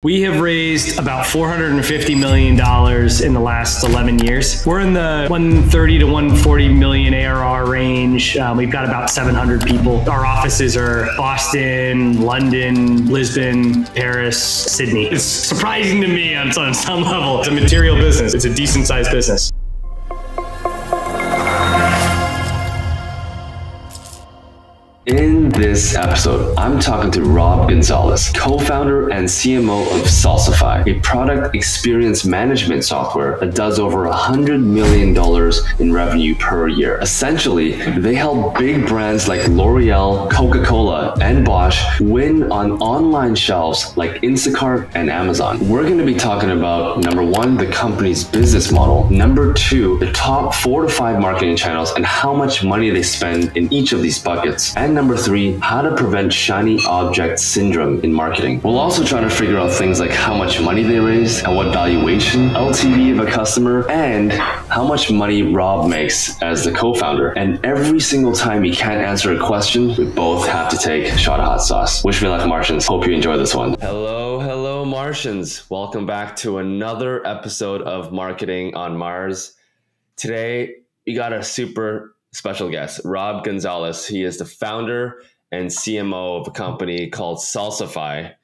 We have raised about $450 million in the last 11 years. We're in the 130 to 140 million ARR range. We've got about 700 people. Our offices are Boston, London, Lisbon, Paris, Sydney. It's surprising to me on some level. It's a material business. It's a decent sized business. In this episode, I'm talking to Rob Gonzalez, co-founder and CMO of Salsify, a product experience management software that does over $100 million in revenue per year. Essentially, they help big brands like L'Oreal, Coca-Cola, and Bosch win on online shelves like Instacart and Amazon. We're going to be talking about, number one, the company's business model, number two, the top 4 to 5 marketing channels and how much money they spend in each of these buckets, and number three, how to prevent shiny object syndrome in marketing. We'll also try to figure out things like how much money they raised and what valuation, LTV of a customer, and how much money Rob makes as the co-founder. And every single time he can't answer a question, we both have to take a shot of hot sauce. Wish me luck, Martians. Hope you enjoy this one. Hello, Martians. Welcome back to another episode of Marketing on Mars. Today, we got a super special guest, Rob Gonzalez. He is the founder and CMO of a company called Salsify.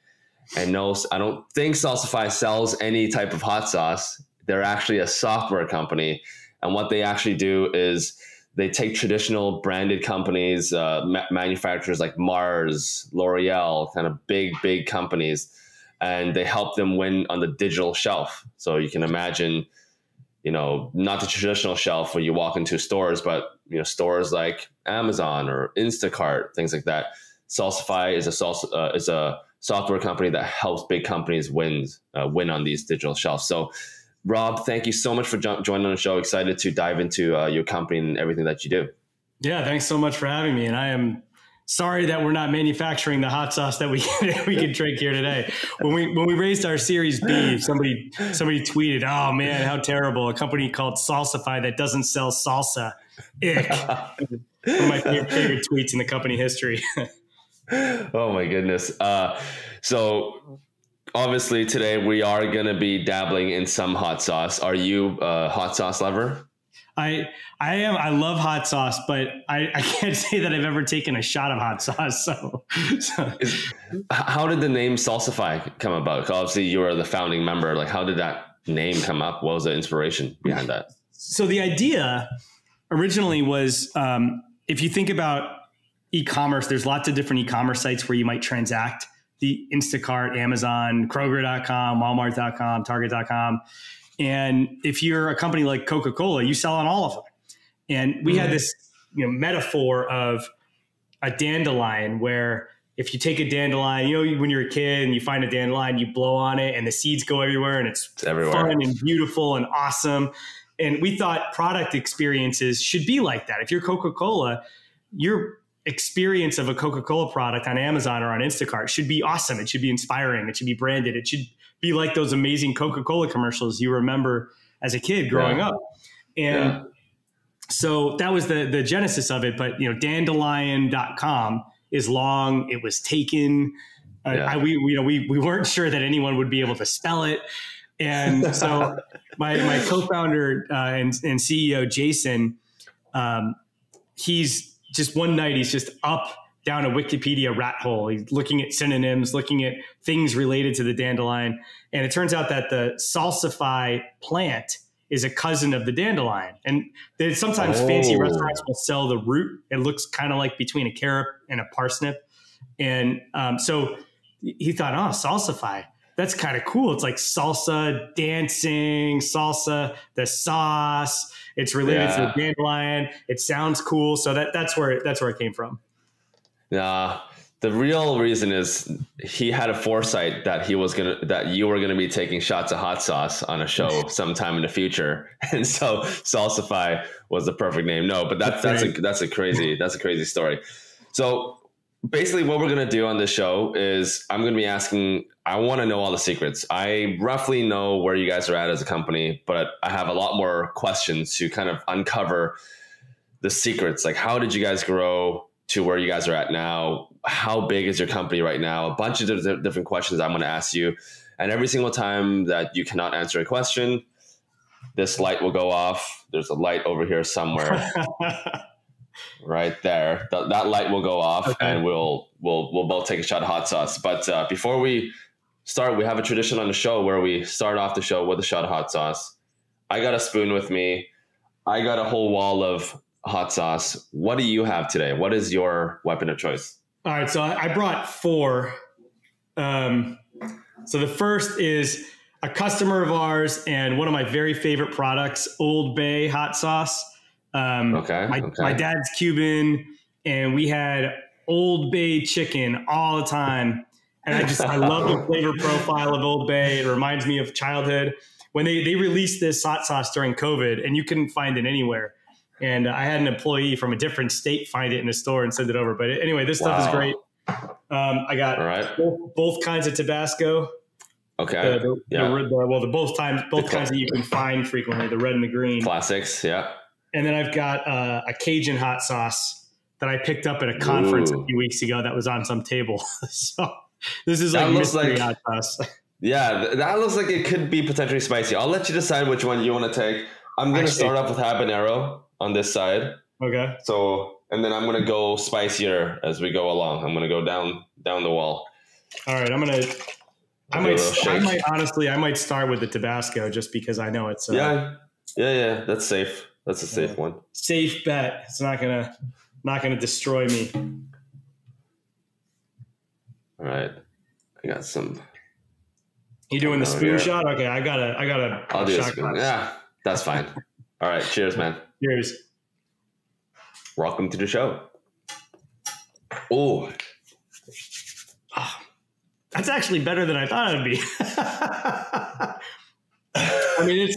And no, I don't think Salsify sells any type of hot sauce. They're actually a software company. And what they actually do is they take traditional branded companies, manufacturers like Mars, L'Oreal, kind of big companies, and they help them win on the digital shelf. So you can imagine, not the traditional shelf where you walk into stores, but stores like Amazon or Instacart, things like that. Salsify is a software company that helps big companies win on these digital shelves. So, Rob, thank you so much for joining on the show. Excited to dive into your company and everything that you do. Yeah, thanks so much for having me. And I am sorry that we're not manufacturing the hot sauce that we can drink here today. When we raised our Series B, somebody tweeted, "Oh man, how terrible! A company called Salsify that doesn't sell salsa." Ick. One of my favorite tweets in the company history. Oh my goodness! So obviously today we are going to be dabbling in some hot sauce. Are you a hot sauce lover? I am. I love hot sauce, but I can't say that I've ever taken a shot of hot sauce. How did the name Salsify come about? Obviously, you are the founding member. Like, how did that name come up? What was the inspiration behind that? So the idea originally was, if you think about e-commerce, there's lots of different e-commerce sites where you might transact. The Instacart, Amazon, Kroger.com, Walmart.com, Target.com. And if you're a company like Coca-Cola, you sell on all of them. And we had this metaphor of a dandelion where if you take a dandelion, when you're a kid and you find a dandelion, you blow on it and the seeds go everywhere and it's everywhere. Fun and beautiful and awesome. And we thought product experiences should be like that. If you're Coca-Cola, your experience of a Coca-Cola product on Amazon or on Instacart should be awesome. It should be inspiring. It should be branded. It should be like those amazing Coca-Cola commercials you remember as a kid growing up. And so that was the genesis of it. But, dandelion.com is long. It was taken. We weren't sure that anyone would be able to spell it. And so my co-founder and CEO, Jason, he's just one night, he's just up down a Wikipedia rat hole. He's looking at synonyms, looking at things related to the dandelion. And it turns out that the Salsify plant is a cousin of the dandelion. And sometimes fancy restaurants will sell the root. It looks kind of like between a carrot and a parsnip. And so he thought, Salsify, that's kind of cool. It's like salsa, dancing, salsa, the sauce. It's related to the dandelion. It sounds cool. So that's where it came from. The real reason is he had a foresight that you were gonna be taking shots of hot sauce on a show sometime in the future, and so Salsify was the perfect name. No, but that's a crazy story. So basically, what we're gonna do on this show is I'm gonna be asking. I want to know all the secrets. I roughly know where you guys are at as a company, but I have a lot more questions to kind of uncover the secrets. Like, how did you guys grow to where you guys are at now? How big is your company right now? A bunch of different questions I'm going to ask you. And every single time that you cannot answer a question, this light will go off. There's a light over here somewhere. Right there. That light will go off, okay. And we'll both take a shot of hot sauce. But before we start, we have a tradition on the show where we start off the show with a shot of hot sauce. I got a spoon with me. I got a whole wall of hot sauce. What do you have today? What is your weapon of choice? All right. So I brought 4. So the first is a customer of ours and one of my very favorite products, Old Bay hot sauce. My dad's Cuban, and we had Old Bay chicken all the time. And I love the flavor profile of Old Bay. It reminds me of childhood. When they released this hot sauce during COVID, and you couldn't find it anywhere. And I had an employee from a different state find it in a store and send it over. But anyway, this stuff is great. I got both kinds of Tabasco. Okay. Both kinds that you can find frequently, the red and the green. Classics, yeah. And then I've got a Cajun hot sauce that I picked up at a conference a few weeks ago that was on some table. So this is like mystery hot sauce. Yeah, that looks like it could be potentially spicy. I'll let you decide which one you want to take. I'm going to start off with habanero on this side. Okay. So, and then I'm going to go spicier as we go along. I'm going to go down the wall. All right. I might start with the Tabasco just because I know it's yeah. That's safe. That's a safe one. Safe bet. It's not gonna destroy me. All right. I got some. You doing the spoon shot? Okay, I got a I'll do a spoon. Glass. Yeah, that's fine. All right, cheers, man. Cheers. Welcome to the show. Oh, that's actually better than I thought it'd be. I mean,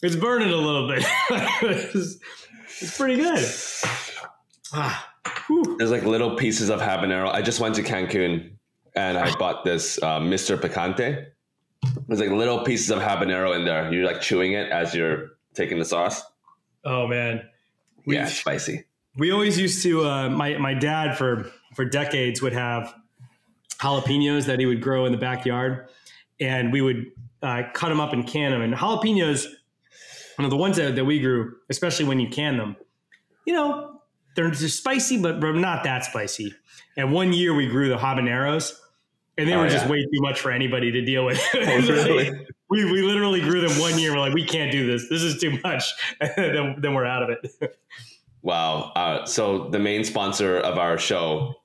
it's burning a little bit. it's pretty good. There's like little pieces of habanero. I just went to Cancun and I bought this Mr. Picante. There's like little pieces of habanero in there. You're like chewing it as you're taking the sauce. Oh man. Spicy. We always used to, my dad for decades would have jalapenos that he would grow in the backyard, and we would cut them up and can them. And jalapenos, the ones that we grew, especially when you can them, they're just spicy, but not that spicy. And one year we grew the habaneros, and they were just way too much for anybody to deal with. Really? we literally grew them 1 year. We're like, we can't do this. This is too much. And then we're out of it. Wow. So the main sponsor of our show,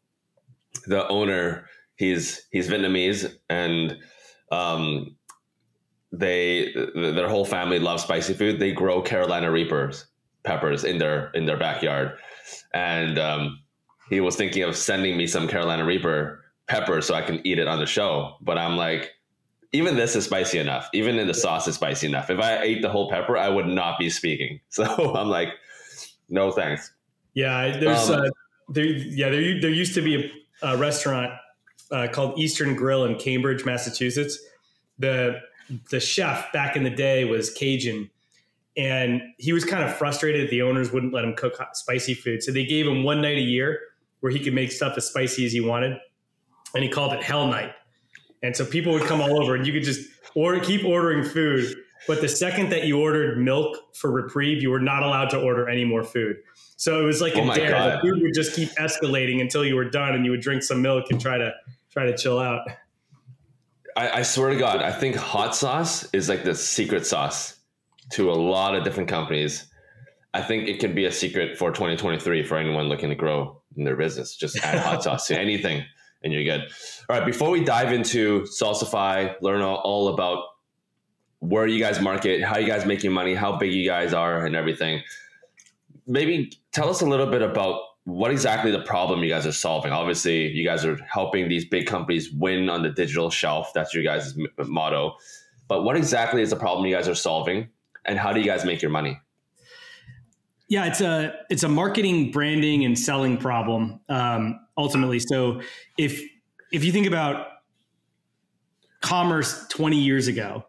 the owner, he's Vietnamese, and their whole family loves spicy food. They grow Carolina Reaper peppers in their backyard, and he was thinking of sending me some Carolina Reaper pepper so I can eat it on the show. But I'm like, even this is spicy enough. Even in the sauce is spicy enough. If I ate the whole pepper, I would not be speaking. So I'm like, no thanks. Yeah, there used to be a restaurant called Eastern Grill in Cambridge, Massachusetts. The chef back in the day was Cajun, and he was kind of frustrated that the owners wouldn't let him cook spicy food. So they gave him one night a year where he could make stuff as spicy as he wanted, and he called it Hell Night. And so people would come all over, and you could just keep ordering food. But the second that you ordered milk for reprieve, you were not allowed to order any more food. So it was like a dare. The food would just keep escalating until you were done, and you would drink some milk and try to chill out. I swear to God, I think hot sauce is like the secret sauce to a lot of different companies. I think it could be a secret for 2023 for anyone looking to grow in their business. Just add hot sauce to anything and you're good. All right, before we dive into Salsify, learn all about where you guys market, how you guys making money, how big you guys are and everything, maybe tell us a little bit about what exactly the problem you guys are solving. Obviously, you guys are helping these big companies win on the digital shelf. That's your guys' motto. But what exactly is the problem you guys are solving, and how do you guys make your money? Yeah, it's a marketing, branding, and selling problem, ultimately. So if you think about commerce 20 years ago,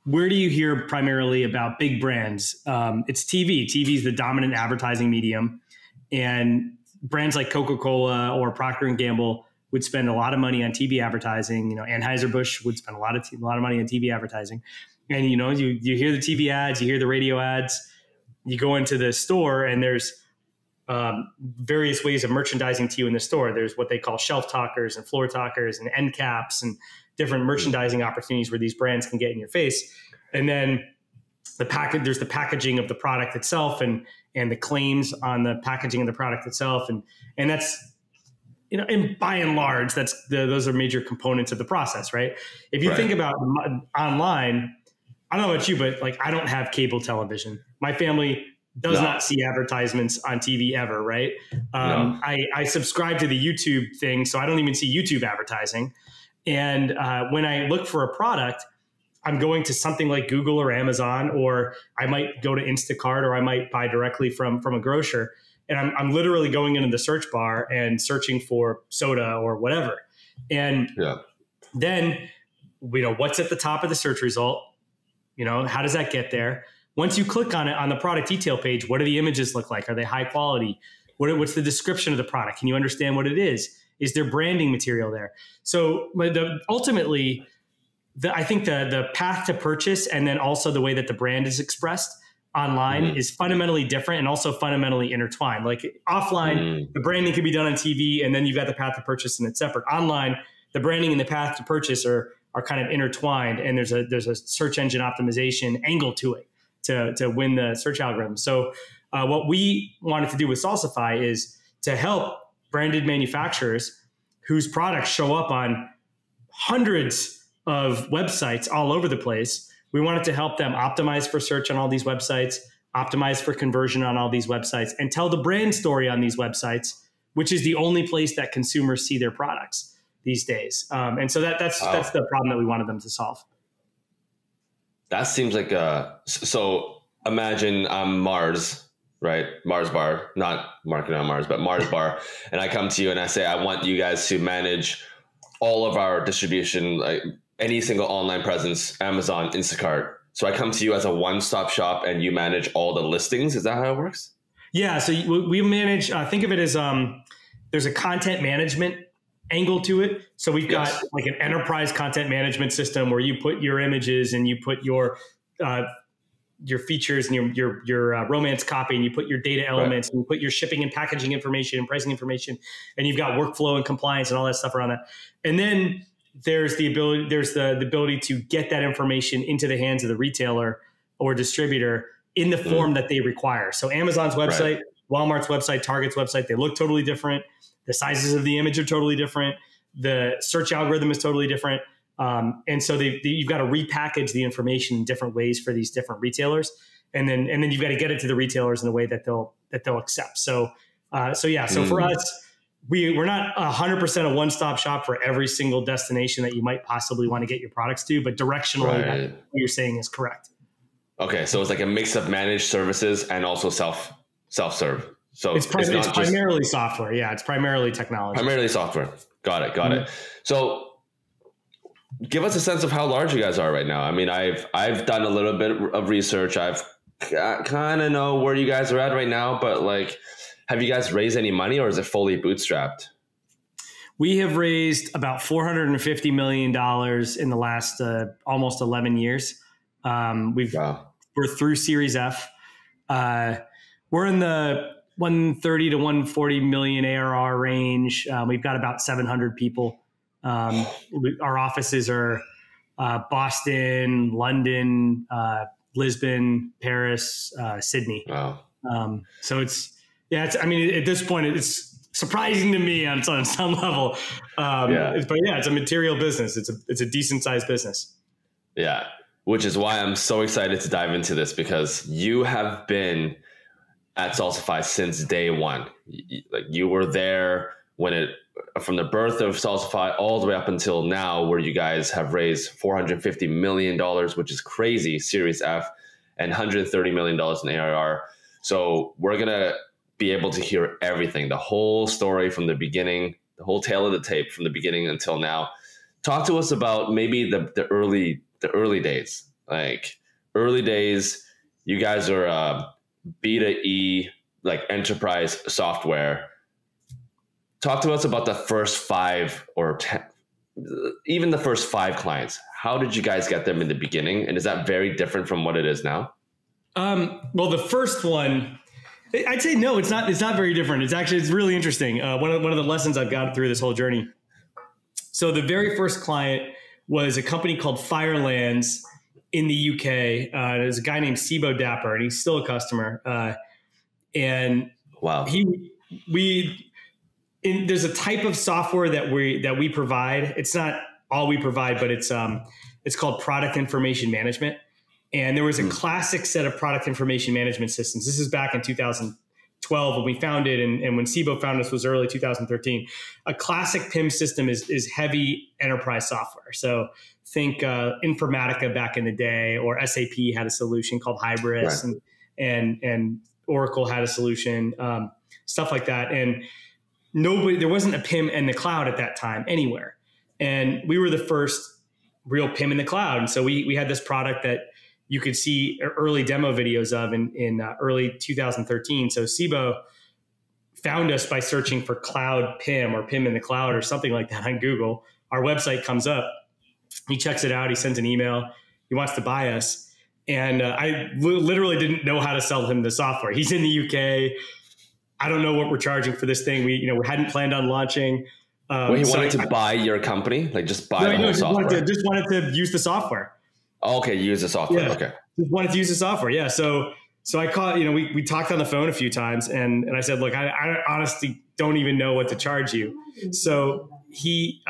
where do you hear primarily about big brands? It's TV. TV is the dominant advertising medium. And brands like Coca-Cola or Procter & Gamble would spend a lot of money on TV advertising. You know, Anheuser-Busch would spend a lot of money on TV advertising. And, you know, you hear the TV ads, you hear the radio ads, you go into the store and there's various ways of merchandising to you in the store. There's what they call shelf talkers and floor talkers and end caps and different merchandising opportunities where these brands can get in your face. And then there's the packaging of the product itself and the claims on the packaging of the product itself. And that's, you know, and by and large, those are major components of the process, right? If you think about online, I don't know about you, but like, I don't have cable television. My family does not see advertisements on TV ever, right? No. I subscribe to the YouTube thing, so I don't even see YouTube advertising. And when I look for a product, I'm going to something like Google or Amazon, or I might go to Instacart, or I might buy directly from a grocer. And I'm literally going into the search bar and searching for soda or whatever. And then, you know, what's at the top of the search result? You know, how does that get there? Once you click on it on the product detail page, what do the images look like? Are they high quality? What's the description of the product? Can you understand what it is? Is there branding material there? So ultimately, I think the path to purchase and then also the way that the brand is expressed online is fundamentally different and also fundamentally intertwined. Like offline, the branding can be done on TV and then you've got the path to purchase and it's separate. Online, the branding and the path to purchase are kind of intertwined, and there's a search engine optimization angle to it to win the search algorithm. So what we wanted to do with Salsify is to help branded manufacturers whose products show up on hundreds of websites all over the place. We wanted to help them optimize for search on all these websites, optimize for conversion on all these websites, and tell the brand story on these websites, which is the only place that consumers see their products these days. And so that's the problem that we wanted them to solve. That seems like so imagine I'm Mars, right? Mars Bar, not marketing on Mars, but Mars Bar. And I come to you and I say, I want you guys to manage all of our distribution, like any single online presence, Amazon, Instacart. So I come to you as a one-stop shop and you manage all the listings. Is that how it works? Yeah. So we manage, think of it as there's a content management angle to it. So we've got like an enterprise content management system where you put your images and you put your features and your romance copy, and you put your data elements and you put your shipping and packaging information and pricing information, and you've got workflow and compliance and all that stuff around that. And then there's the ability to get that information into the hands of the retailer or distributor in the form that they require. So Amazon's website, Walmart's website, Target's website, they look totally different. The sizes of the image are totally different. The search algorithm is totally different. And so you've got to repackage the information in different ways for these different retailers. And then you've got to get it to the retailers in a way that they'll accept. So for us, we're not 100% a one-stop shop for every single destination that you might possibly want to get your products to, but directionally, what you're saying is correct. Okay. So it's like a mix of managed services and also self-serve. So it's primarily software. Yeah. It's primarily technology. Primarily software. Got it. So give us a sense of how large you guys are right now. I mean, I've done a little bit of research. I've kind of know where you guys are at right now, but like, have you guys raised any money or is it fully bootstrapped? We have raised about $450 million in the last almost 11 years. We're through Series F. We're in the 130 to 140 million ARR range. We've got about 700 people. Our offices are Boston, London, Lisbon, Paris, Sydney. Wow. So at this point, it's surprising to me on some level. It's a material business. It's a decent sized business. Yeah. Which is why I'm so excited to dive into this, because you have been at Salsify since day one. Like you were there from the birth of Salsify all the way up until now, where you guys have raised $450 million, which is crazy, Series F, and $130 million in ARR. So we're going to be able to hear everything, the whole story from the beginning, the whole tale of the tape from the beginning until now. Talk to us about maybe the early days. Like early days, you guys are B2E, like enterprise software. talk to us about the first 5 or 10, even the first 5 clients. How did you guys get them in the beginning? And is that very different from what it is now? Well, the first one, I'd say no, it's not very different. It's really interesting. One of the lessons I've gotten through this whole journey. So the very first client was a company called Firelands in the UK. There's a guy named Sibo Dapper, and he's still a customer. And wow, there's a type of software that we provide. It's not all we provide, but it's called product information management. And there was a classic set of product information management systems. This is back in 2012 when we founded, and when Sibo founded us was early 2013. A classic PIM system is heavy enterprise software. So think Informatica back in the day, or SAP had a solution called Hybris, right. and Oracle had a solution, stuff like that. And there wasn't a PIM in the cloud at that time anywhere. And we were the first real PIM in the cloud. And so we had this product that you could see early demo videos of in early 2013. So Sibo found us by searching for cloud PIM or PIM in the cloud or something like that on Google. Our website comes up. He checks it out. He sends an email. He wants to buy us. And I literally didn't know how to sell him the software. He's in the UK. I don't know what we're charging for this thing. We hadn't planned on launching. He wanted to buy your company, like just buy the whole software. Just wanted to use the software. Okay, use the software. Yeah. Okay. Just wanted to use the software. Yeah. So I called, we talked on the phone a few times, and I said, look, I honestly don't even know what to charge you. So he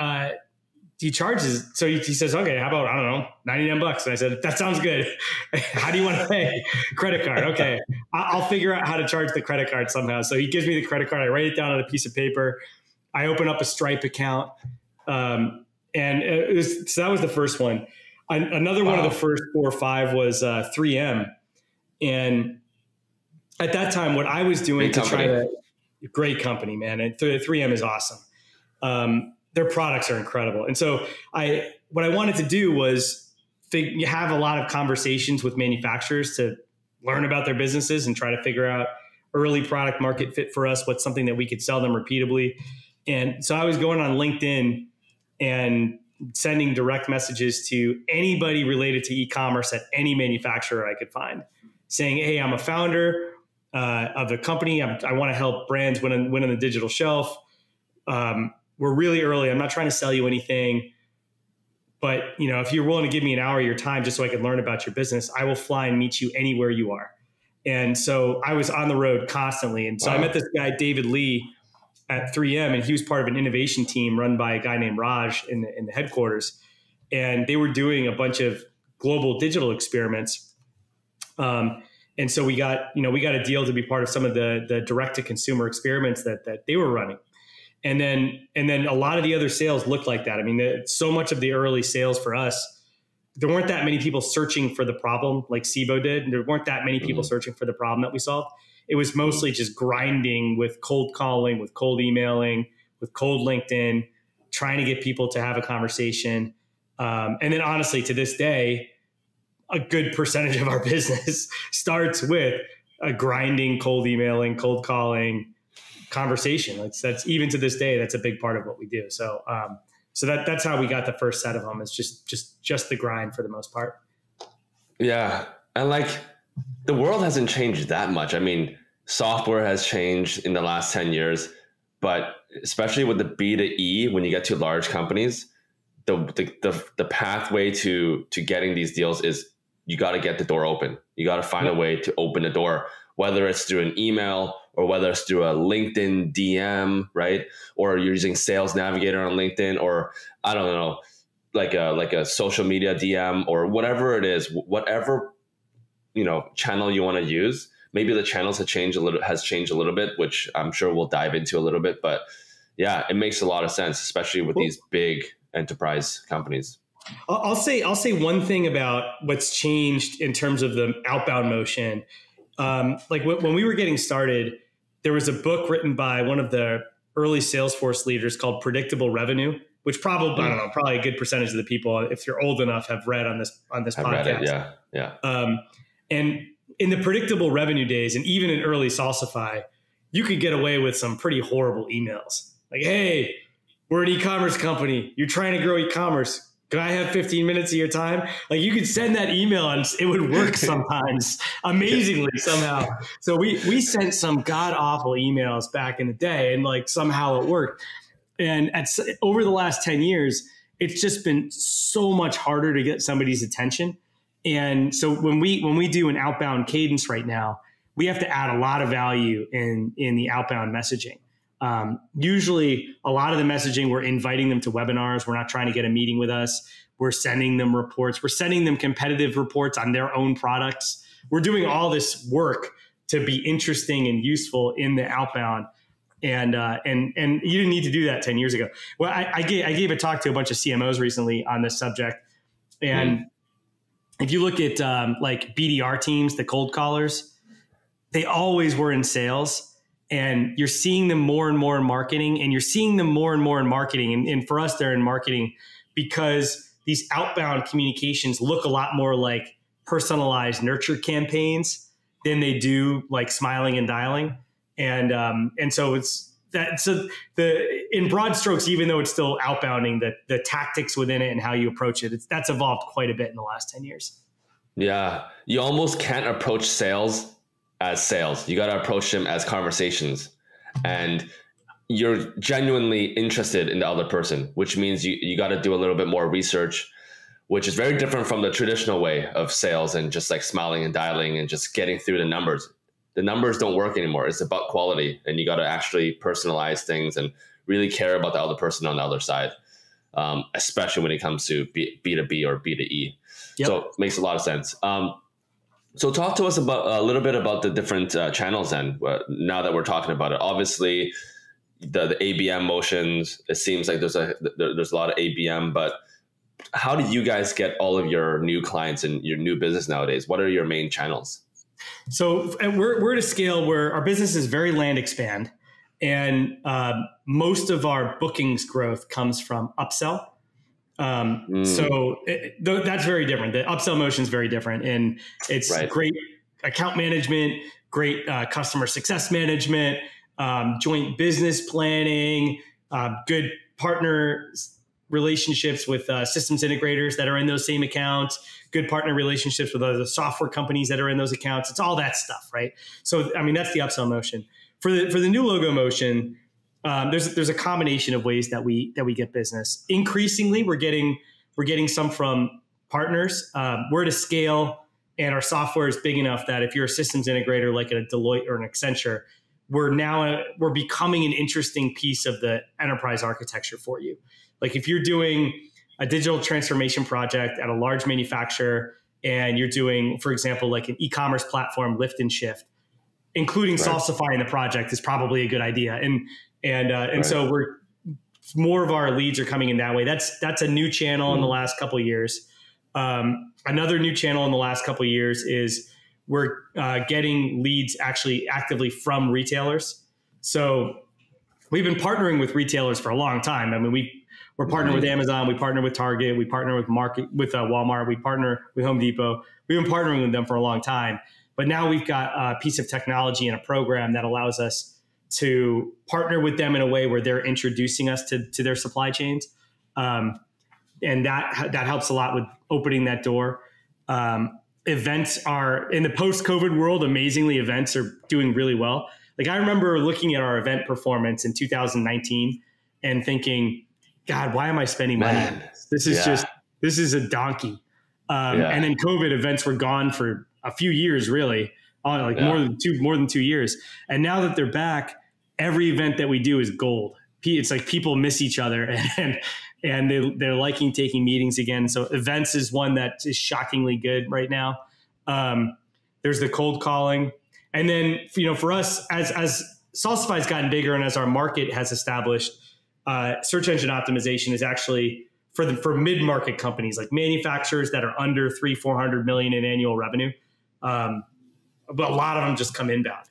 charges. So he says, okay, how about, I don't know, $99. And I said, that sounds good. How do you want to pay? Credit card. Okay. I'll figure out how to charge the credit card somehow. So he gives me the credit card. I write it down on a piece of paper. I open up a Stripe account. So that was the first one. Another one of the first 4 or 5 was 3M. And at that time, what I was doing great company, man. And 3M is awesome. Their products are incredible. And so what I wanted to do was have a lot of conversations with manufacturers to learn about their businesses and try to figure out early product market fit for us, what's something that we could sell them repeatably. And so I was going on LinkedIn and sending direct messages to anybody related to e-commerce at any manufacturer I could find, saying, hey, I'm a founder of a company. I want to help brands win on the digital shelf. We're really early. I'm not trying to sell you anything, but if you're willing to give me an hour of your time just so I can learn about your business, I will fly and meet you anywhere you are. And so I was on the road constantly. And so I met this guy, David Lee, at 3M, and he was part of an innovation team run by a guy named Raj in the headquarters. And they were doing a bunch of global digital experiments. And so we got a deal to be part of some of the direct to consumer experiments that they were running. And then a lot of the other sales looked like that. I mean, so much of the early sales for us, there weren't that many people searching for the problem like Sibo did. There weren't that many people searching for the problem that we solved. It was mostly just grinding with cold calling, with cold emailing, with cold LinkedIn, trying to get people to have a conversation. And then honestly, to this day, a good percentage of our business starts with a grinding, cold emailing, cold calling conversation. That's even to this day, that's a big part of what we do. So that's how we got the first set of them. It's just the grind for the most part. Yeah. And the world hasn't changed that much. I mean, software has changed in the last 10 years, but especially with the B2E, when you get to large companies, the pathway to getting these deals is you got to get the door open. You got to find a way to open the door, whether it's through an email or whether it's through a LinkedIn DM, right? Or you're using Sales Navigator on LinkedIn, or I don't know, like a social media DM or whatever it is, whatever channel you want to use. Maybe the channels has changed a little bit, which I'm sure we'll dive into a little bit. But yeah, it makes a lot of sense, especially with these big enterprise companies. I'll say one thing about what's changed in terms of the outbound motion. When we were getting started, there was a book written by one of the early Salesforce leaders called Predictable Revenue, which probably a good percentage of the people, if you're old enough, have read on this podcast. Read it, yeah. And in the predictable revenue days, and even in early Salsify, you could get away with some pretty horrible emails. Like, hey, we're an e-commerce company. You're trying to grow e-commerce. Can I have 15 minutes of your time? Like, you could send that email and it would work sometimes, amazingly somehow. So we sent some god awful emails back in the day, and like somehow it worked. And over the last 10 years, it's just been so much harder to get somebody's attention. And so when we do an outbound cadence right now, we have to add a lot of value in the outbound messaging. Usually a lot of the messaging, we're inviting them to webinars. We're not trying to get a meeting with us. We're sending them reports. We're sending them competitive reports on their own products. We're doing all this work to be interesting and useful in the outbound. And you didn't need to do that 10 years ago. Well, I gave a talk to a bunch of CMOs recently on this subject. And if you look at like BDR teams, the cold callers, they always were in sales. And you're seeing them more and more in marketing, and you're seeing them more and more in marketing. And for us, they're in marketing because these outbound communications look a lot more like personalized nurture campaigns than they do like smiling and dialing. And so it's that. So in broad strokes, even though it's still outbounding, the tactics within it and how you approach it, that's evolved quite a bit in the last 10 years. Yeah, you almost can't approach sales as sales. You got to approach them as conversations, and you're genuinely interested in the other person, which means you got to do a little bit more research, which is very different from the traditional way of sales and just like smiling and dialing and just getting through the numbers. The numbers don't work anymore. It's about quality, and you got to actually personalize things and really care about the other person on the other side, especially when it comes to B2B or B2E. Yep. So it makes a lot of sense. So talk to us about a little bit about the different channels then, now that we're talking about it. Obviously, the ABM motions, it seems like there's a lot of ABM, but how do you guys get all of your new clients and your new business nowadays? What are your main channels? So we're at a scale where our business is very land expand, and most of our bookings growth comes from upsell. So that's very different. The upsell motion is very different, and it's great account management, great customer success management, joint business planning, good partner relationships with systems integrators that are in those same accounts, good partner relationships with other software companies that are in those accounts. It's all that stuff, right? So, I mean, that's the upsell motion. For the new logo motion, there's a combination of ways that we get business. Increasingly, we're getting some from partners. We're at a scale, and our software is big enough that if you're a systems integrator like a Deloitte or an Accenture, we're becoming an interesting piece of the enterprise architecture for you. Like if you're doing a digital transformation project at a large manufacturer, and you're doing, for example, like an e-commerce platform lift and shift, including Salsify in the project is probably a good idea. And so more of our leads are coming in that way. That's a new channel in the last couple of years. Another new channel in the last couple of years is we're getting leads actually actively from retailers. So we've been partnering with retailers for a long time. I mean, we're partnered with Amazon, we partner with Target, we partner with Walmart, we partner with Home Depot. We've been partnering with them for a long time. But now we've got a piece of technology and a program that allows us to partner with them in a way where they're introducing us to their supply chains. And that helps a lot with opening that door. Events are, in the post-COVID world, amazingly, events are doing really well. Like I remember looking at our event performance in 2019 and thinking, God, why am I spending money on this? This is a donkey. And then COVID events were gone for a few years, really, more than 2 years. And now that they're back, every event that we do is gold. It's like people miss each other and they're liking taking meetings again. So events is one that is shockingly good right now. There's the cold calling. And then, for us, as Salsify has gotten bigger and as our market has established, search engine optimization is actually for mid-market companies, like manufacturers that are under $300-400 million in annual revenue. But a lot of them just come inbound.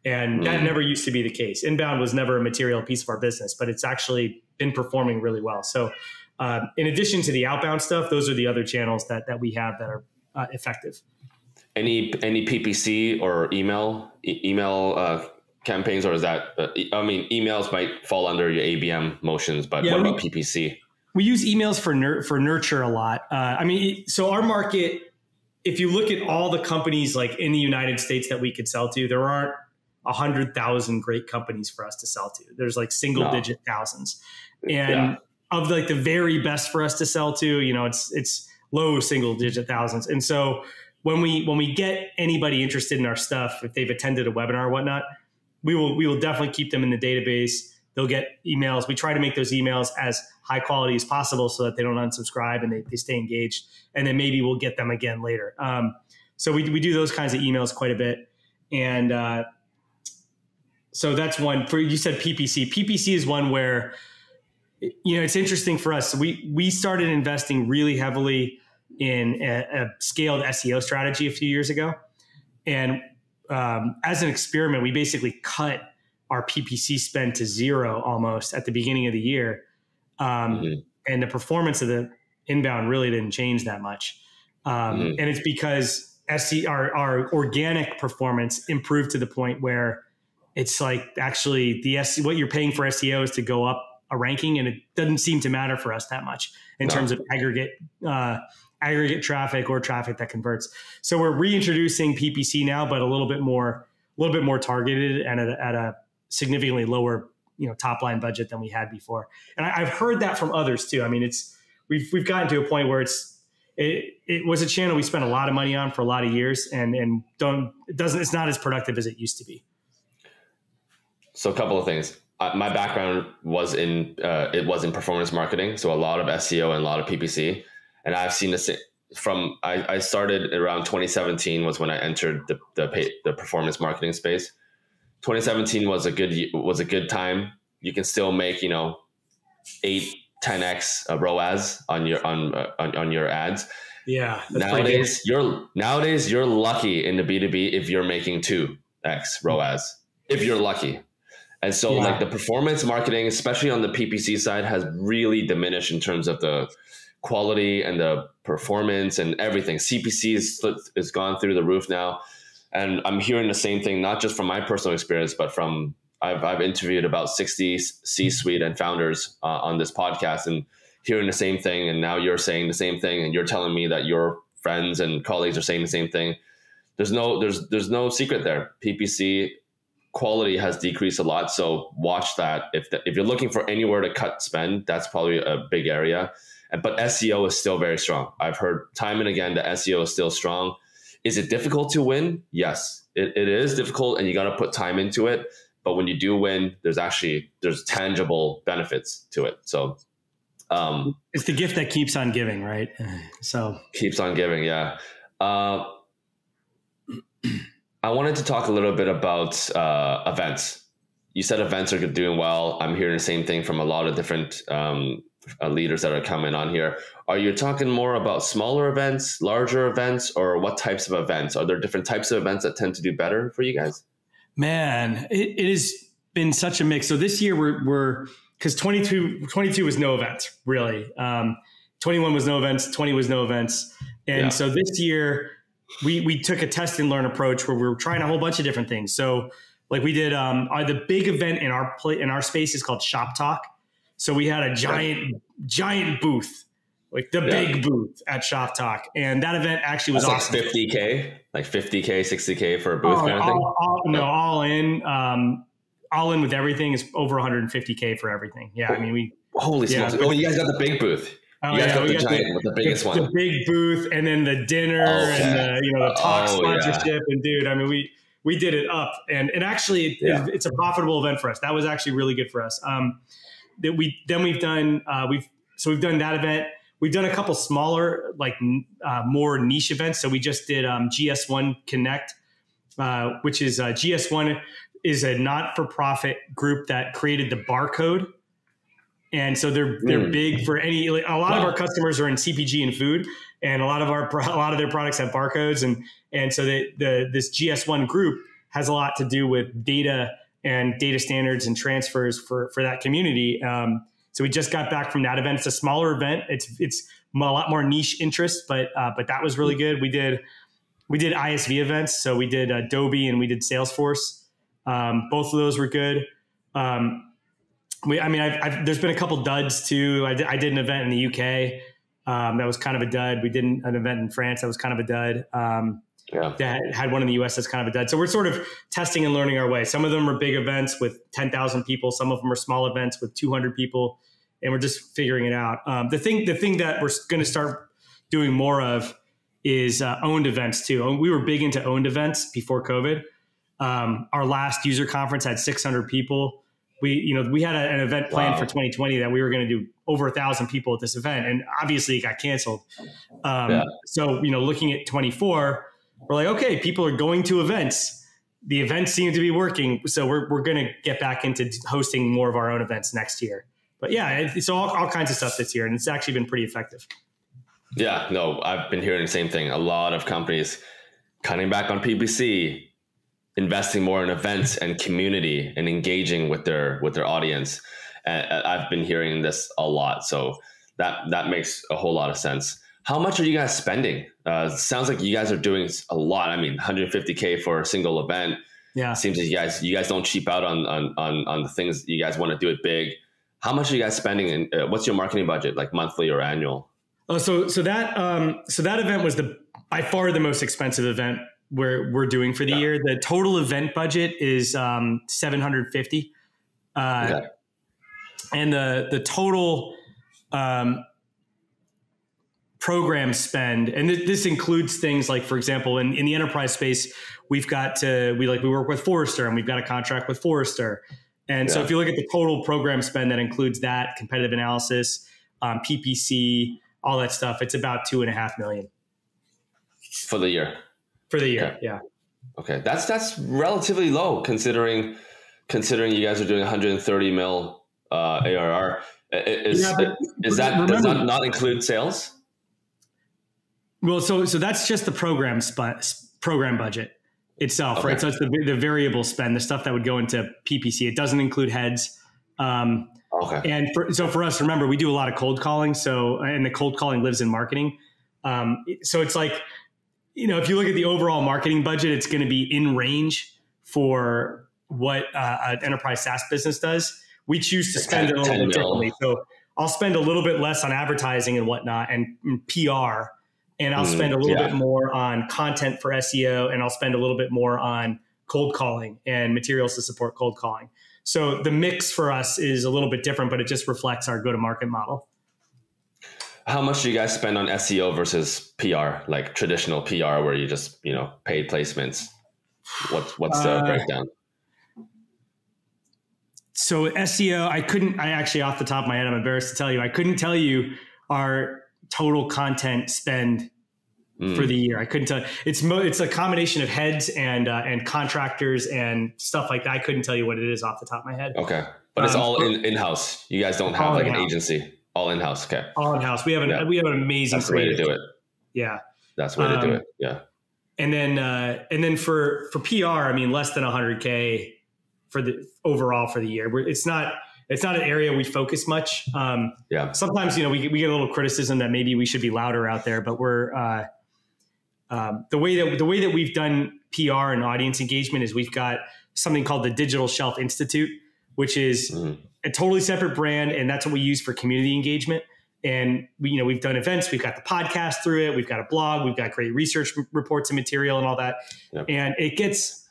And that never used to be the case. Inbound was never a material piece of our business, but it's actually been performing really well. So in addition to the outbound stuff, those are the other channels that we have that are effective. Any PPC or email campaigns, or is that, I mean, emails might fall under your ABM motions, but what about PPC? We use emails for nurture a lot. I mean, so our market, if you look at all the companies like in the United States that we could sell to, there aren't 100,000 great companies for us to sell to. There's like single digit thousands. And of like the very best for us to sell to, you know, it's low single digit thousands. And so when we get anybody interested in our stuff, if they've attended a webinar or whatnot, we will definitely keep them in the database. They'll get emails. We try to make those emails as high quality as possible so that they don't unsubscribe and they stay engaged. And then maybe we'll get them again later. So we do those kinds of emails quite a bit. And so that's one. You said PPC. PPC is one where, you know, it's interesting for us. So we started investing really heavily in a scaled SEO strategy a few years ago. And as an experiment, we basically cut our PPC spend to zero almost at the beginning of the year. And the performance of the inbound really didn't change that much. And it's because our organic performance improved to the point where it's like actually what you're paying for SEO is to go up a ranking, and it doesn't seem to matter for us that much in terms of aggregate traffic or traffic that converts. So we're reintroducing PPC now, but a little bit more targeted and at a significantly lower, you know, top line budget than we had before. And I've heard that from others too. I mean, we've gotten to a point where it was a channel we spent a lot of money on for a lot of years, and it's not as productive as it used to be. So a couple of things. My background was in performance marketing, so a lot of SEO and a lot of PPC, and I've seen this from I started around 2017 was when I entered the performance marketing space. 2017 was a good time. You can still make 8-10x ROAS on your ads. Yeah. Nowadays you're lucky in the B2B if you're making 2x ROAS, if you're lucky. And so like the performance marketing, especially on the PPC side, has really diminished in terms of the quality and the performance and everything. CPC is gone through the roof now. And I'm hearing the same thing, not just from my personal experience, but from I've interviewed about 60 C-suite and founders on this podcast, and hearing the same thing. And now you're saying the same thing, and you're telling me that your friends and colleagues are saying the same thing. There's no secret there. PPC quality has decreased a lot. So watch that. If you're looking for anywhere to cut spend, that's probably a big area. But SEO is still very strong. I've heard time and again that SEO is still strong. Is it difficult to win? Yes, it is difficult, and you got to put time into it. But when you do win, there's tangible benefits to it. So it's the gift that keeps on giving, right? So keeps on giving. Yeah. I wanted to talk a little bit about events. You said events are doing well. I'm hearing the same thing from a lot of different leaders that are coming on here. Are you talking more about smaller events, larger events, or what types of events? Are there different types of events that tend to do better for you guys? Man, it has been such a mix. So this year we're because 22 was no events really. 21 was no events, 20 was no events. And so this year we took a test and learn approach where we were trying a whole bunch of different things. So like we did the big event in our space is called Shop Talk. So we had a giant booth, like the big booth at Shop Talk. And that event actually was awesome. Like 50K, 60K for a booth kind of thing? All in with everything is over 150K for everything. Yeah. I mean, holy smokes. Oh, you guys got the big booth. You guys got the giant with the biggest one. The big booth, and then the dinner and the talk sponsorship. Yeah. And dude, I mean, we did it up, and actually it's a profitable event for us. That was actually really good for us. We've done that event. We've done a couple smaller, more niche events. So we just did GS1 Connect, which is GS1 is a not-for-profit group that created the barcode. And so they're big for a lot of our customers are in CPG and food, and a lot of their products have barcodes. And so this GS1 group has a lot to do with data and data standards and transfers for that community. So we just got back from that event. It's a smaller event. It's a lot more niche interest, but that was really good. We did ISV events. So we did Adobe and we did Salesforce. Both of those were good. There's been a couple duds too. I did an event in the UK. That was kind of a dud. We did an event in France. That was kind of a dud. That had one in the US that's kind of a dud. So we're sort of testing and learning our way. Some of them are big events with 10,000 people. Some of them are small events with 200 people. And we're just figuring it out. The thing that we're going to start doing more of is owned events too. We were big into owned events before COVID. Our last user conference had 600 people. We had an event planned for 2020 that we were going to do over 1,000 people at this event. And obviously it got canceled. So, looking at 24, we're like, okay, people are going to events. The events seem to be working. So we're going to get back into hosting more of our own events next year. But yeah, it's all kinds of stuff this year, and it's actually been pretty effective. Yeah, no, I've been hearing the same thing. A lot of companies cutting back on PPC, investing more in events and community and engaging with their audience. And I've been hearing this a lot. So that makes a whole lot of sense. How much are you guys spending? Sounds like you guys are doing a lot. I mean, $150K for a single event. Yeah. Seems like you guys don't cheap out on the things. You guys want to do it big. How much are you guys spending? And what's your marketing budget, like monthly or annual? Oh, so that event was by far the most expensive event we're doing for the year. The total event budget is $750, and the total program spend, and this includes things like, for example, in the enterprise space, we work with Forrester, and we've got a contract with Forrester. And so if you look at the total program spend, that includes that competitive analysis, PPC, all that stuff, it's about $2.5 million for the year. Yeah. Okay, that's relatively low considering you guys are doing 130 mil ARR. Does that not include sales? Well, so that's just the program budget itself, okay. Right? So it's the variable spend, the stuff that would go into PPC. It doesn't include heads. Okay. And for us, remember, we do a lot of cold calling. And the cold calling lives in marketing. So it's like, if you look at the overall marketing budget, it's going to be in range for what an enterprise SaaS business does. We choose to spend it a little bit differently. So I'll spend a little bit less on advertising and whatnot and PR. And I'll spend a little bit more on content for SEO, and I'll spend a little bit more on cold calling and materials to support cold calling. So the mix for us is a little bit different, but it just reflects our go-to-market model. How much do you guys spend on SEO versus PR, like traditional PR where you just, paid placements? What's the breakdown? So SEO, I actually off the top of my head, I'm embarrassed to tell you, I couldn't tell you our total content spend for the year. I couldn't tell. It's a combination of heads and contractors and stuff like that. I couldn't tell you what it is off the top of my head. Okay, but it's all in-house. You guys don't have like an agency. All in-house. Okay. All in-house. We have an amazing. That's the way to do it. Yeah. That's the way to do it. Yeah. And then for PR, I mean, less than 100K for the overall for the year. It's not an area we focus much. Sometimes, we get a little criticism that maybe we should be louder out there, but we're, the way that we've done PR and audience engagement is we've got something called the Digital Shelf Institute, which is a totally separate brand. And that's what we use for community engagement. And we've done events, we've got the podcast through it. We've got a blog, we've got great research reports and material and all that. Yep. And it gets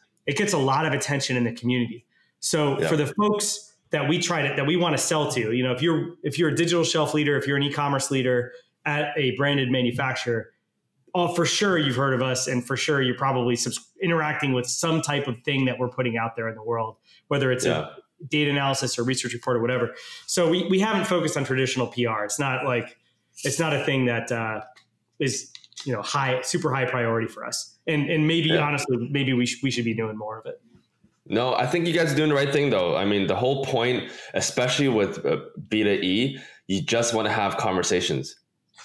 a lot of attention in the community. So for the folks that we want to sell to, if you're a digital shelf leader, if you're an e-commerce leader at a branded manufacturer, for sure you've heard of us, and for sure you're probably interacting with some type of thing that we're putting out there in the world, whether it's a data analysis or research report or whatever. So we haven't focused on traditional PR. It's not a thing that is super high priority for us. And maybe honestly, maybe we should be doing more of it. No, I think you guys are doing the right thing, though. I mean, the whole point, especially with B2E, you just want to have conversations.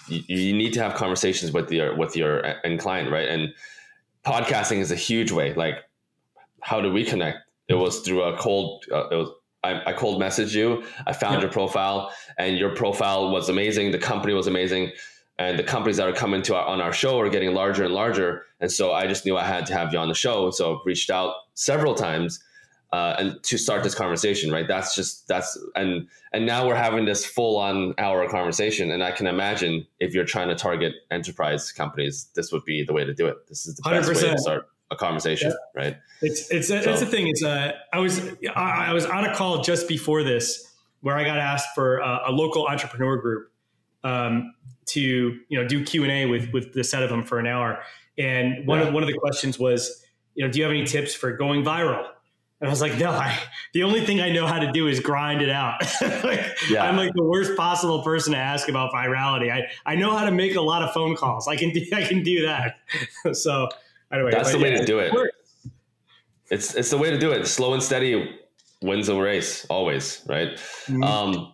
You need to have conversations with your end client, right? And podcasting is a huge way. Like, how do we connect? It was through a cold. I cold messaged you. I found your profile, and your profile was amazing. The company was amazing, and the companies that are coming on our show are getting larger and larger. And so I just knew I had to have you on the show. So I reached out several times. and to start this conversation, right? And now we're having this full on hour conversation. And I can imagine if you're trying to target enterprise companies, this would be the way to do it. This is the best 100%. Way to start a conversation, right? It's the thing. I was on a call just before this where I got asked for a local entrepreneur group to do Q&A with the set of them for an hour. And one of the questions was, do you have any tips for going viral? And I was like, no, the only thing I know how to do is grind it out. I'm like the worst possible person to ask about virality. I know how to make a lot of phone calls. I can do that. So anyway, that's the way to do it. It's the way to do it. Slow and steady wins the race always, right? Mm-hmm.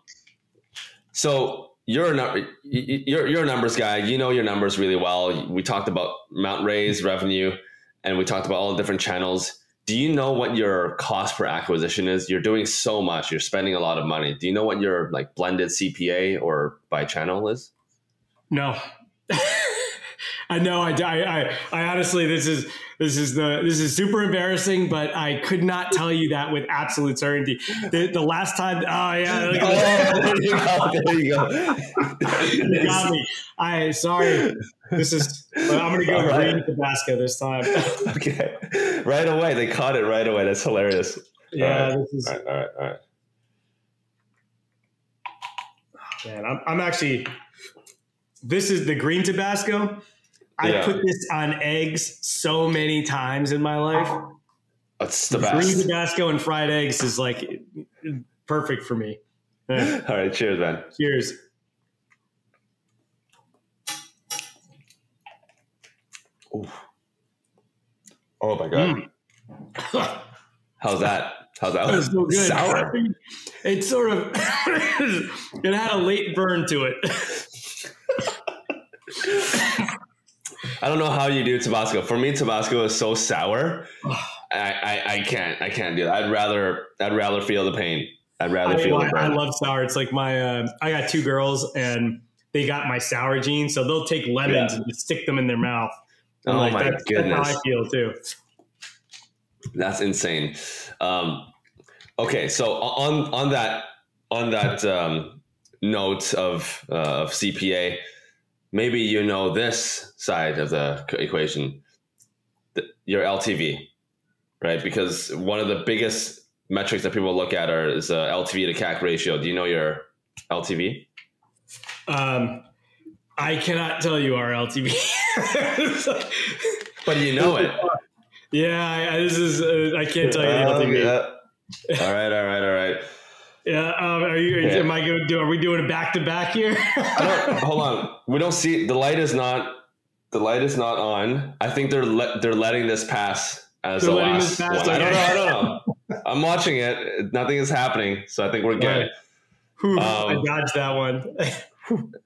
So you're a numbers guy. You know your numbers really well. We talked about amount raised, revenue, and we talked about all the different channels. Do you know what your cost per acquisition is? You're doing so much. You're spending a lot of money. Do you know what your like blended CPA or by channel is? No. I know. I honestly, this is super embarrassing, but I could not tell you that with absolute certainty. The last time, there you go. You got me. Sorry. I'm going to go green Tabasco this time. Okay. Right away. They caught it right away. That's hilarious. Yeah. All right. Man, I'm actually, this is the green Tabasco. I put this on eggs so many times in my life. That's the best. Green Tabasco and fried eggs is like perfect for me. Yeah. All right. Cheers, man. Cheers. Ooh. Oh my God. How's that? That was so good. Sour. It sort of, it had a late burn to it. I don't know how you do Tabasco. For me, Tabasco is so sour. I can't do that. I'd rather feel the pain. I'd rather feel the burn. I love sour. It's like I got 2 girls and they got my sour gene. So they'll take lemons and just stick them in their mouth. And my goodness. That's how I feel too. That's insane. Okay. So on that note of CPA, maybe you know this side of the equation, your LTV, right? Because one of the biggest metrics that people look at is LTV to CAC ratio. Do you know your LTV? I cannot tell you our LTV. But you know it. Yeah, I can't tell you the LTV. Yeah. All right. Yeah. Are we doing it back to back here? Hold on. We don't see the light is not on. I think they're letting this pass as the last one. Okay. I don't know. I'm watching it. Nothing is happening. So I think we're good. I dodged that one.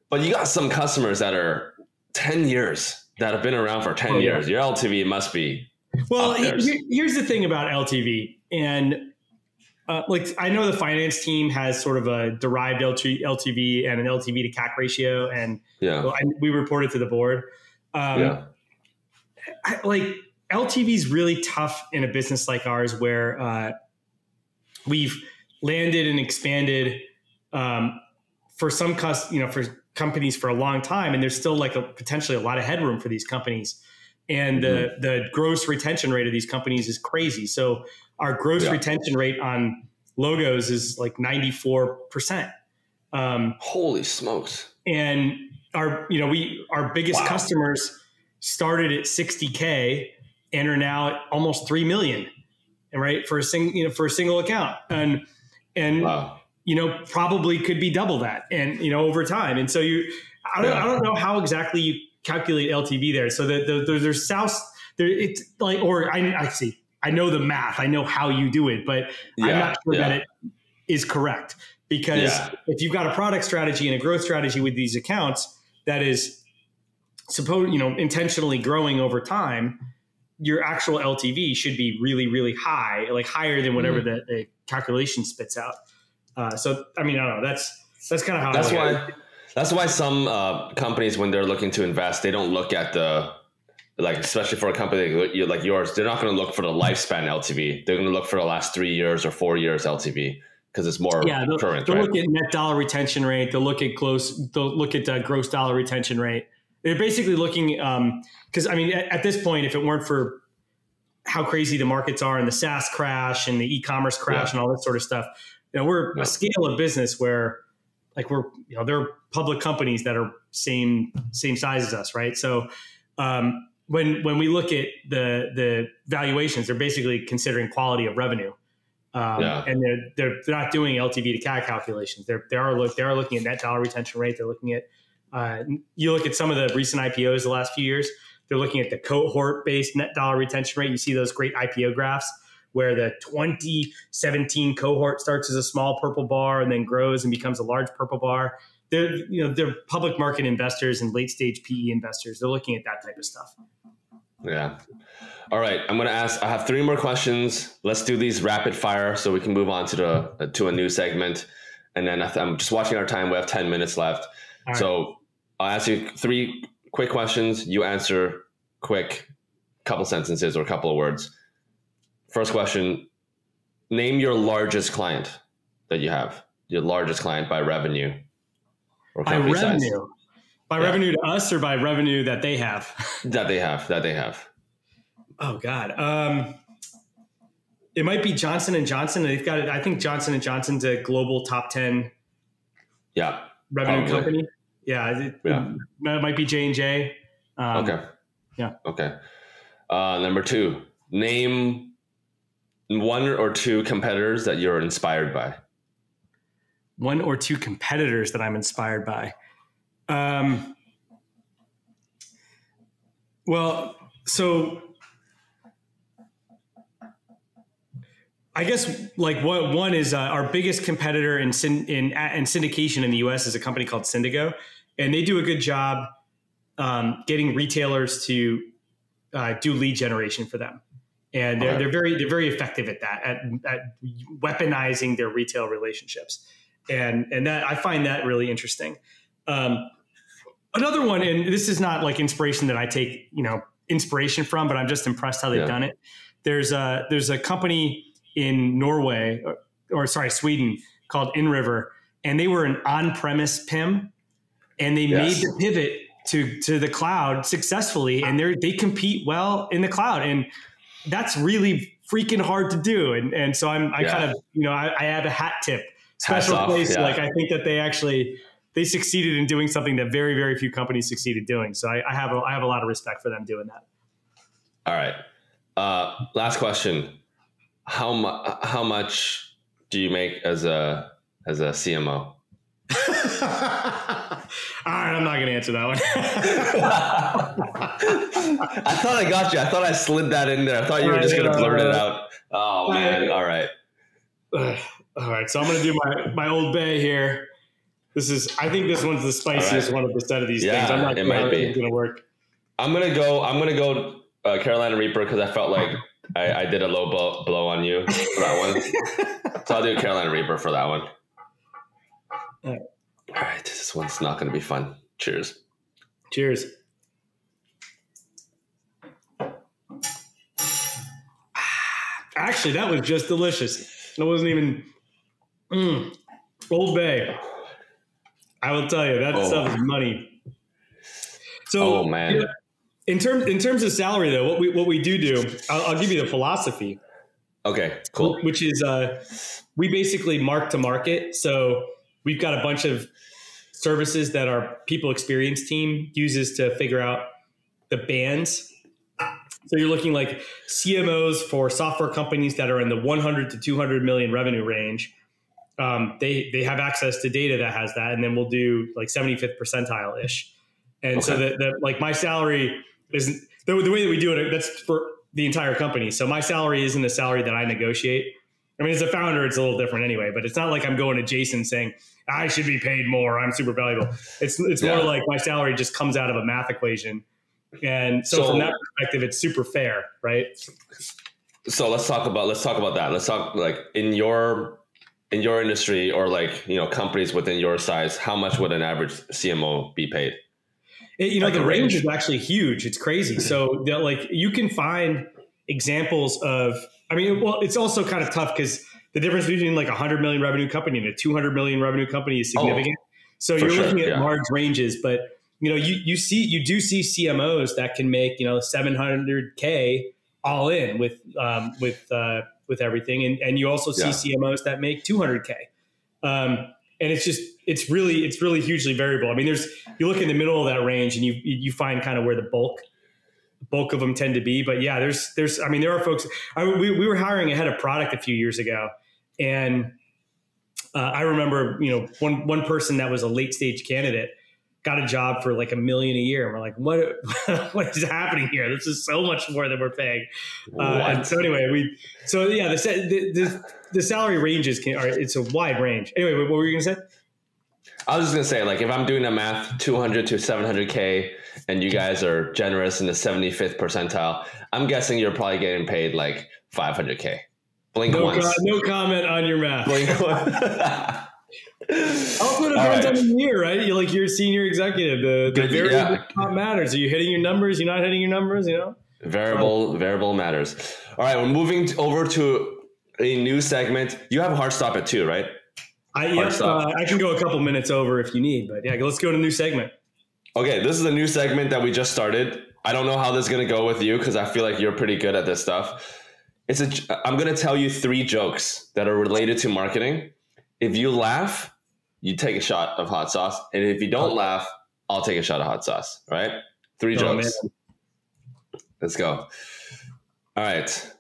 But you got some customers that are 10 years that have been around for 10 years. Your LTV must be. Well, here's the thing about LTV. And I know the finance team has sort of a derived LTV and an LTV to CAC ratio. And we reported to the board. LTV is really tough in a business like ours where we've landed and expanded for some for companies for a long time, and there's still potentially a lot of headroom for these companies, and the gross retention rate of these companies is crazy. So our gross retention rate on logos is like 94%. Holy smokes! And our biggest customers started at 60K and are now at almost 3 million, and right for a single account, and probably could be double that, and over time. And so I don't know how exactly you calculate LTV there. So there's it's like, or I know the math, I know how you do it, but I'm not sure that it is correct, because if you've got a product strategy and a growth strategy with these accounts that is intentionally growing over time, your actual LTV should be really, really high, like higher than whatever the calculation spits out. So, I don't know. That's kind of how that's why some companies, when they're looking to invest, they don't look at the like, especially for a company like yours, they're not going to look for the lifespan LTV. They're going to look for the last 3 years or 4 years LTV because it's more current. They'll look at net dollar retention rate. They'll look at gross dollar retention rate. They're basically looking because I mean, at this point, if it weren't for how crazy the markets are and the SaaS crash and the e-commerce crash and all that sort of stuff, we're a scale of business where like there are public companies that are same size as us, right? So when we look at the valuations, they're basically considering quality of revenue, and they're not doing LTV to CAC calculations. They are looking at net dollar retention rate. They're looking at you look at some of the recent IPOs the last few years. They're looking at the cohort-based net dollar retention rate. You see those great IPO graphs where the 2017 cohort starts as a small purple bar and then grows and becomes a large purple bar. They're public market investors and late-stage PE investors. They're looking at that type of stuff. Yeah. All right. I'm going to ask, I have 3 more questions. Let's do these rapid fire so we can move on to a new segment. And then I'm just watching our time. We have 10 minutes left. Right. So I'll ask you 3 quick questions. You answer quick, couple sentences or a couple of words. First question, name your largest client that you have, your largest client by revenue or company size. By revenue to us or by revenue that they have? That they have. Oh God. It might be Johnson & Johnson. They've got, I think Johnson & Johnson's a global top 10 revenue company. Yeah. It might be J&J. Okay. Yeah. Okay. Number 2, name 1 or 2 competitors that you're inspired by. 1 or 2 competitors that I'm inspired by. Well, so I guess like one is our biggest competitor in syndication in the US is a company called Syndigo, and they do a good job getting retailers to do lead generation for them. And they're very effective at that, at weaponizing their retail relationships. And that I find that really interesting. Another one, and this is not like inspiration that I take, inspiration from, but I'm just impressed how they've done it. There's a company in Norway or Sweden called InRiver, and they were an on-premise PIM, and they made the pivot to the cloud successfully, and they compete well in the cloud, and that's really freaking hard to do. And so I kind of, I have a hat tip, special place. Like I think that they succeeded in doing something that very, very few companies succeeded doing. So I have a lot of respect for them doing that. All right. Last question. How much do you make as a CMO? All right, I'm not going to answer that one. I thought I got you. I thought I slid that in there. I thought you were just going to blurt it out. Oh man. All right. All right. So I'm going to do my Old Bay here. I think this one's the spiciest one of the set of these things. I'm not sure how it's going to work. I'm going to go Carolina Reaper because I felt like I did a low blow on you for that one. So I'll do Carolina Reaper for that one. All right. This one's not going to be fun. Cheers. Cheers. Actually, that was just delicious. It wasn't even Old Bay. I will tell you, that stuff is money. So, man. In terms of salary, though, what we do, I'll give you the philosophy. Okay, cool. Which is we basically mark to market. So we've got a bunch of services that our people experience team uses to figure out the bands. So you're looking like CMOs for software companies that are in the 100 to 200 million revenue range. They have access to data that has that, and then we'll do like 75th percentile ish. And so that like my salary isn't the way that we do it. That's for the entire company. So my salary isn't a salary that I negotiate. I mean, as a founder, it's a little different anyway, but it's not like I'm going to Jason saying I should be paid more. I'm super valuable. It's more like my salary just comes out of a math equation. And so from that perspective, it's super fair, right? So let's talk about that. Let's talk like in your industry or like, companies within your size, how much would an average CMO be paid? The range is actually huge. It's crazy. So like you can find examples of, it's also kind of tough because the difference between like 100 million revenue company and a 200 million revenue company is significant. So you're looking at large ranges, but you do see CMOs that can make, 700K all in with everything. And you also see CMOs that make 200K. And it's really hugely variable. I mean, you look in the middle of that range and you find kind of where the bulk of them tend to be. But yeah, there are folks. We were hiring a head of product a few years ago, and I remember, one person that was a late stage candidate got a job for like $1 million a year. And we're like, what is happening here? This is so much more than we're paying. And so anyway, the salary ranges it's a wide range. Anyway, what were you going to say? I was just going to say, like, if I'm doing the math, 200 to 700K, and you guys are generous in the 75th percentile, I'm guessing you're probably getting paid like 500K. Blink once. No comment on your math. Blink once. Also depends on the year, right? You're a senior executive. The variable matters. Are you hitting your numbers? You're not hitting your numbers, Variable matters. All right, we're moving over to a new segment. You have a hard stop at 2, right? I can go a couple minutes over if you need, but yeah, let's go to a new segment. Okay, this is a new segment that we just started. I don't know how this is going to go with you because I feel like you're pretty good at this stuff. I'm going to tell you 3 jokes that are related to marketing. If you laugh, you take a shot of hot sauce. And if you don't laugh, I'll take a shot of hot sauce. All right? 3 jokes. Man. Let's go. All right.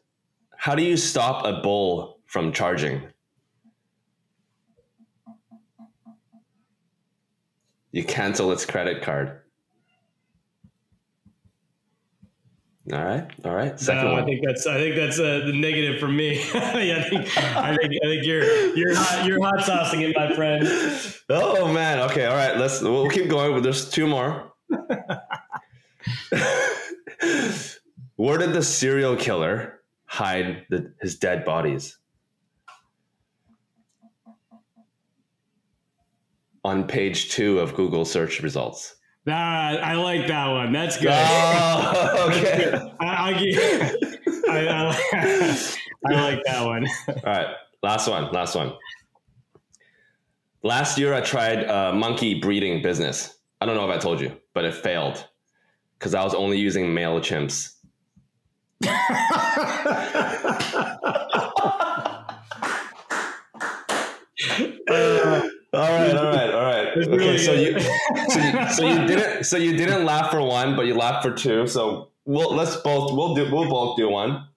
How do you stop a bull from charging? You cancel its credit card. All right. Second one. I think that's the negative for me. I think you're hot saucing it, my friend. Oh man. Okay. All right. We'll keep going. But there's 2 more. Where did the serial killer hide his dead bodies? On page 2 of Google search results. I like that one. That's good. Oh, okay. I like that one. All right. Last one. Last year, I tried a monkey breeding business. I don't know if I told you, but it failed because I was only using male chimps. All right. Okay, so you didn't laugh for 1, but you laughed for 2. So we'll both do one.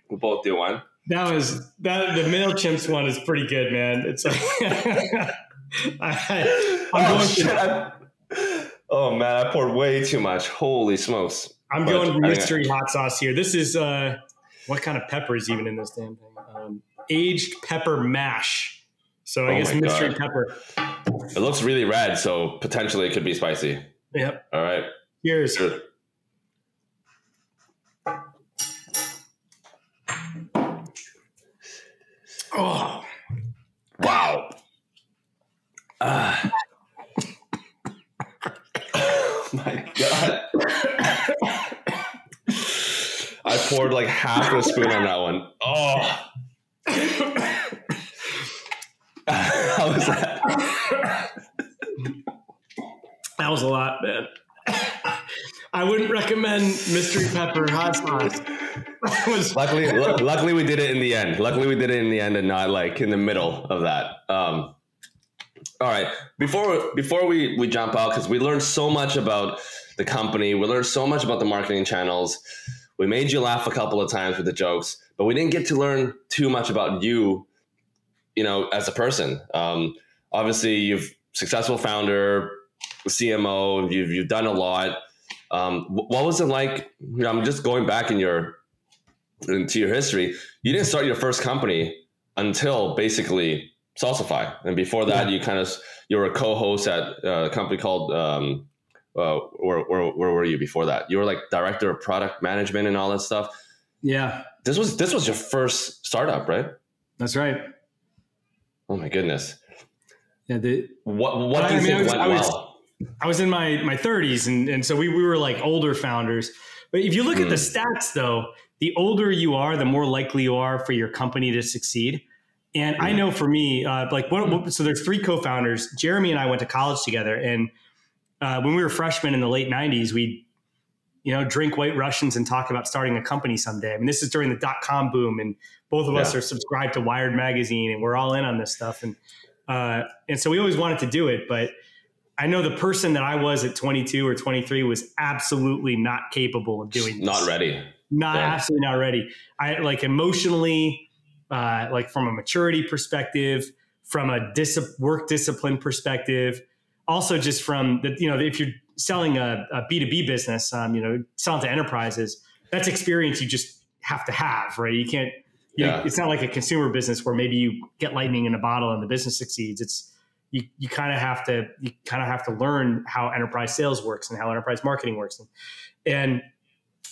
We'll both do one. The male chimps one is pretty good, man. It's like oh man, I poured way too much. Holy smokes! I'm going mystery hot sauce here. This is what kind of pepper is even in this damn thing? Aged pepper mash. So I guess mystery pepper. It looks really red, so potentially it could be spicy. Yep. All right. Cheers. Good. Oh. Wow. Oh my God. I poured like half a spoon on that one. Oh. How was that? That was a lot, man. I wouldn't recommend mystery pepper hot sauce. Luckily we did it in the end. And not like in the middle of that. All right. Before we jump out, because we learned so much about the company, we learned so much about the marketing channels. We made you laugh a couple of times with the jokes, but we didn't get to learn too much about you, as a person. Obviously, you've successful founder, CMO. You've done a lot. What was it like? I'm just going back into your history. You didn't start your first company until basically Salsify, and before that, you were a co-host at a company called. Where were you before that? You were like director of product management and all that stuff. Yeah, this was your first startup, right? That's right. Oh my goodness. Yeah. What do you think went well? I was in my 30s. And so we were like older founders. But if you look at the stats, though, the older you are, the more likely you are for your company to succeed. And I know for me, so there's 3 co-founders. Jeremy and I went to college together. And when we were freshmen in the late 90s, we'd, drink White Russians and talk about starting a company someday. I mean, this is during the .com boom, and both of us are subscribed to Wired magazine, and we're all in on this stuff. And so we always wanted to do it, but I know the person that I was at 22 or 23 was absolutely not capable of doing this. Not ready. Absolutely not ready. I like emotionally, like from a maturity perspective, from a work discipline perspective, also just from the, if you're selling a B2B business, selling to enterprises, that's experience you just have to have, right? You can't, it's not like a consumer business where maybe you get lightning in a bottle and the business succeeds. It's, you kind of have to learn how enterprise sales works and how enterprise marketing works. And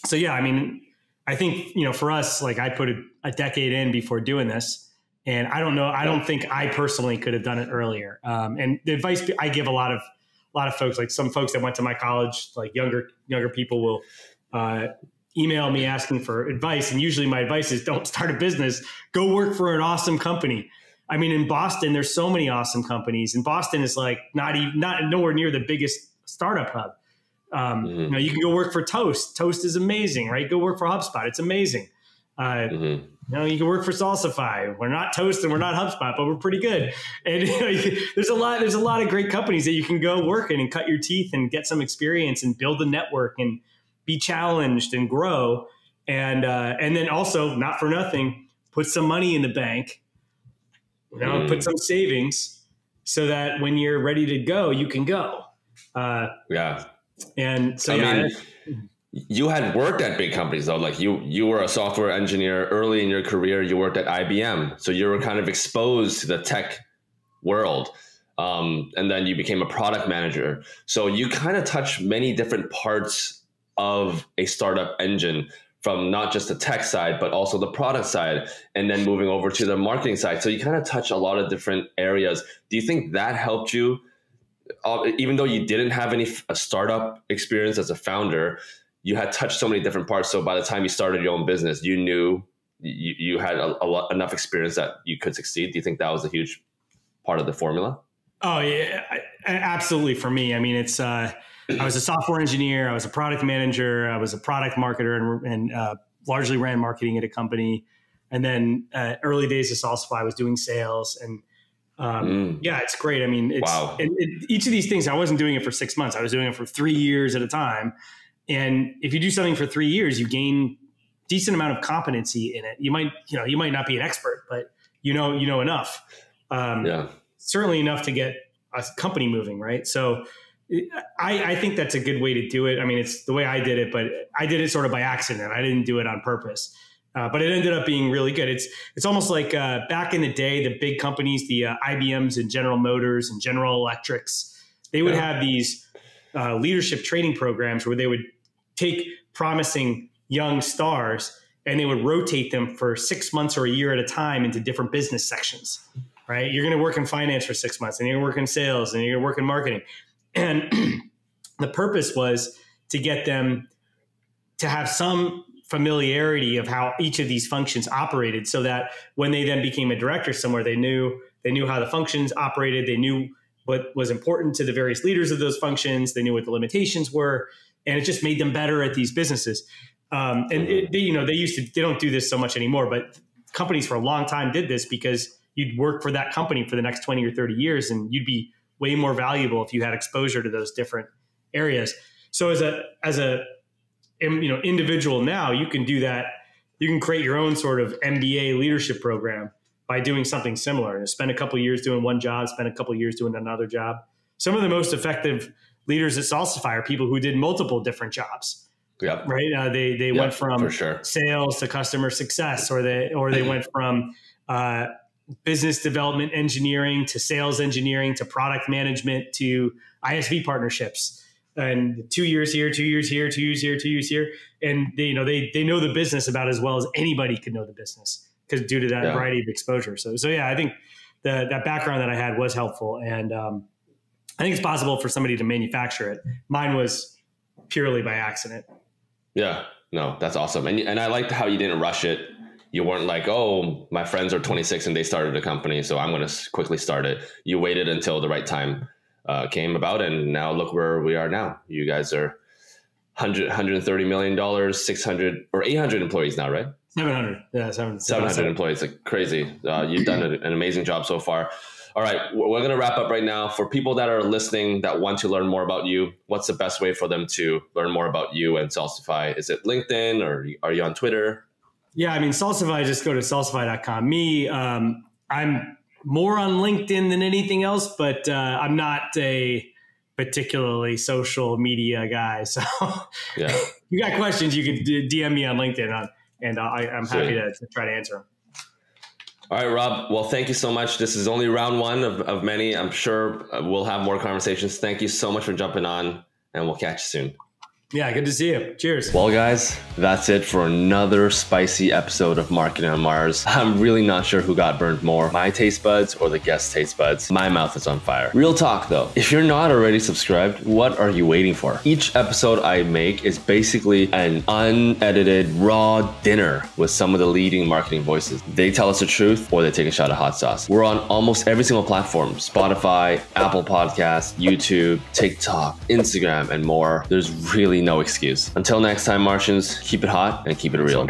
so, I mean, I think, for us, like I put a decade in before doing this, and I don't know, I don't think I personally could have done it earlier. And the advice I give a lot of folks, like some folks that went to my college, like younger people will, email me asking for advice. And usually my advice is don't start a business, go work for an awesome company. I mean, in Boston, there's so many awesome companies, and Boston is like nowhere near the biggest startup hub. You can go work for Toast. Toast is amazing, right? Go work for HubSpot. It's amazing. You can work for Salsify. We're not Toast and we're not HubSpot, but we're pretty good. And there's a lot of great companies that you can go work in and cut your teeth and get some experience and build a network and be challenged and grow. And then also, not for nothing, put some money in the bank. Put some savings so that when you're ready to go, you can go. And so, I mean, you had worked at big companies though. Like you were a software engineer early in your career. You worked at IBM. So you were kind of exposed to the tech world. And then you became a product manager. So you kind of touched many different parts of a startup engine, from not just the tech side, but also the product side, and then moving over to the marketing side. So you kind of touch a lot of different areas. Do you think that helped you, even though you didn't have a startup experience as a founder, you had touched so many different parts. So by the time you started your own business, you knew you had enough experience that you could succeed. Do you think that was a huge part of the formula? Oh yeah, absolutely. For me, I mean, it's, I was a software engineer. I was a product manager. I was a product marketer and largely ran marketing at a company. And then early days of Salsify, I was doing sales. And it's great. I mean, each of these things, I wasn't doing it for 6 months. I was doing it for 3 years at a time. And if you do something for 3 years, you gain decent amount of competency in it. You might not be an expert, but you know enough. Certainly enough to get a company moving, right? So I think that's a good way to do it. I mean, it's the way I did it, but I did it sort of by accident. I didn't do it on purpose, but it ended up being really good. It's almost like back in the day, the big companies, the IBMs and General Motors and General Electrics, they would have these leadership training programs where they would take promising young stars and they would rotate them for 6 months or a year at a time into different business sections, right? You're going to work in finance for 6 months, and you're going to work in sales, and you're going to work in marketing. And the purpose was to get them to have some familiarity of how each of these functions operated, so that when they then became a director somewhere, they knew how the functions operated. They knew what was important to the various leaders of those functions. They knew what the limitations were, and it just made them better at these businesses. They don't do this so much anymore, but companies for a long time did this because you'd work for that company for the next 20 or 30 years, and you'd be way more valuable if you had exposure to those different areas. So as a individual now, you can do that. You can create your own sort of MBA leadership program by doing something similar. Spend a couple of years doing one job, spend a couple of years doing another job. Some of the most effective leaders at Salsify are people who did multiple different jobs. Yeah. Right. They went from sales to customer success, or they went from business development engineering to sales engineering to product management to ISV partnerships, and 2 years here, 2 years here, 2 years here, 2 years here. And they know the business about as well as anybody could know the business, because due to that variety of exposure. So I think that background that I had was helpful. And I think it's possible for somebody to manufacture it. Mine was purely by accident. Yeah, no, that's awesome. And I liked how you didn't rush it. You weren't like, oh, my friends are 26 and they started a company, so I'm going to quickly start it. You waited until the right time came about, and now look where we are now. You guys are $130 million, 600 or 800 employees now, right? 700. Yeah, 700 employees. Like crazy. You've done an amazing job so far. All right, we're going to wrap up right now. For people that are listening that want to learn more about you, what's the best way for them to learn more about you and Salsify? Is it LinkedIn, or are you on Twitter? Yeah, I mean, Salsify, just go to salsify.com. Me, I'm more on LinkedIn than anything else, but I'm not a particularly social media guy. So yeah, you got questions, you can DM me on LinkedIn, and I'm happy to try to answer them. All right, Rob. Well, thank you so much. This is only round one of many. I'm sure we'll have more conversations. Thank you so much for jumping on, and we'll catch you soon. Yeah, good to see you. Cheers. Well, guys, that's it for another spicy episode of Marketing on Mars. I'm really not sure who got burned more, my taste buds or the guest taste buds. My mouth is on fire. Real talk though, if you're not already subscribed, what are you waiting for? Each episode I make is basically an unedited, raw dinner with some of the leading marketing voices. They tell us the truth or they take a shot of hot sauce. We're on almost every single platform: Spotify, Apple Podcasts, YouTube, TikTok, Instagram, and more. There's really no excuse. Until next time, Martians, keep it hot and keep it real.